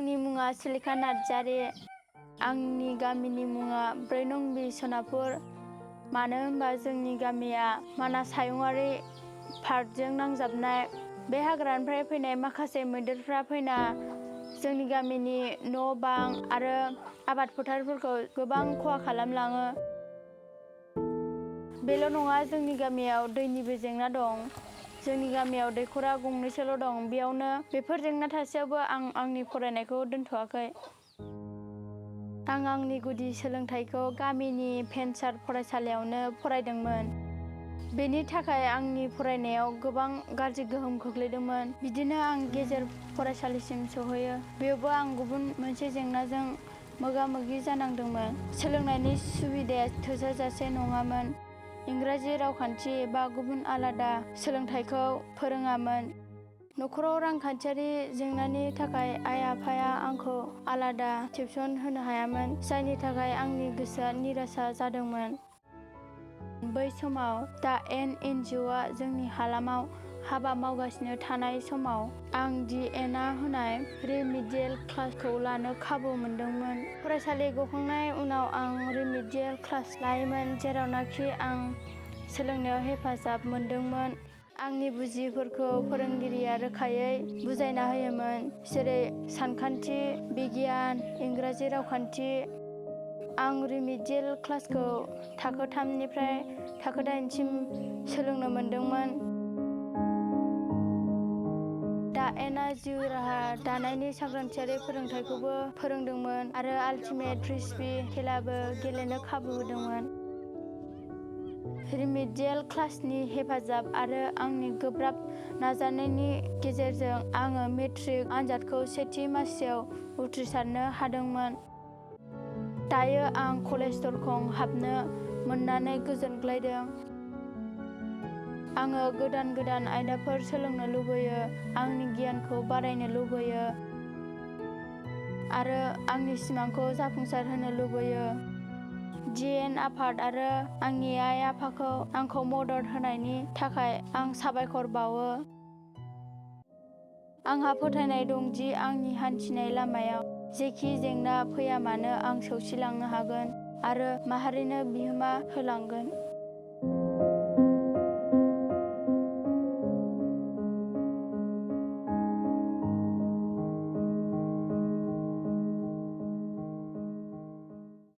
आंनि मुङा सिलिखा नार्जारि। आंनि गामिनि मुङा 4 नं बि सनापुर। मानो होनबा जोंनि गामिया मानास हायुङारि पार्कजों नांजाबनाय। बे हाग्रानिफ्राय फैनाय माखासे मैदेरफ्रा फैना जोंनि गामिनि न' बां आरो आबाद फोथारफोरखौ गोबां खहा खालामलाङो। बेल' नङा, जोंनि गामियाव दैनिबो जेंना दं। जोंनि गामियाव दैखरा गंनैसोल' दं। बेयावनो बेफोर जेंना थासेयावबो आं आंनि फरायनायखौ दोनथ'वाखै। आं आंनि गुदि सोलोंथाइखौ गामिनि भेन्सार फरायसालियावनो फरायदोंमोन। बेनि थाखाय आंनि फरायनायाव गोबां गाज्रि गोहोम खोख्लैदोंमोन। बिदिनो आं गेजेर फरायसालिसिम सौहैयो। बेयावबो आं गुबुन मोनसे जेंनाजों मोगा-मोगि जानांदोंमोन। सोलोंनायनि सुबिदाया थोजासे नङामोन। इंराजि रावखान्थि एबा गुबुन आलादा सोलोंथाइखौ फोरोङामोन। नखराव रांखान्थियारि जेंनानि थाखाय आइ-आफाया आंखौ आलादा टिउसन होनो हायामोन, जायनि थाखाय आंनि गोसोआ निरासा जादोंमोन। बै समाव दा एन.जि.अ'. आ जोंनि हालामाव हाबा मावगासिनो थानाय समाव आं डि.एन.आ होनाय रिमिडियेल क्लासखौ लानो खाबु मोनदोंमोन। फरायसालि गखांनायनि उनाव आं रिमिडियेल क्लास लायोमोन, जेरावनाखि आं सोलोंनायाव हेफाजाब मोनदोंमोन। आंनि बुजियिफोरखौ फोरोंगिरिया रोखायै बुजायना होयोमोन, जेरै सानखान्थि, बिगियान, इंराजि रावखान्थि। आं रिमिडियेल क्लासखौ थाखो 3 निफ्राय थाखो 8 सिम सोलोंनो मोनदोंमोन। दा एनआ जिउ राहा दानायनि सांग्रांथियारि फोरोंथायखौबो फोरोंदोंमोन आरो आल्टिमेट फ्रिस्बी खेलाबो गेलेनो खाबु होदोंमोन। रिमिडियेल क्लासनि हेफाजाब आरो आंनि गोब्राब नाजानायनि गेजेरजों आङो मेट्रिक आनजादखौ सेथि मासिआव उथ्रिसारनो हादोंमोन। दायो आं कलेज दरखं हाबनो मोननानै गोजोनग्लायदों। आङो गोदान आयदाफोर सोलोंनो लुबैयो, आंनि गियानखौ बारायनो लुबैयो आरो आंनि सिमांखौ जाफुंसारहोनो लुबैयो। डि.एन. आफाद आरो आंनि आइ-आफाखौ आंखौ मदद होनायनि थाखाय आं साबायखर बावो। आंहा फोथायनाय दं दि आंनि हान्थिनाय लामायाव जेखि जेंना फैया मानो आं सौसिलांनो हागोन आरो माहारिनो बिहोमा होलांगोन।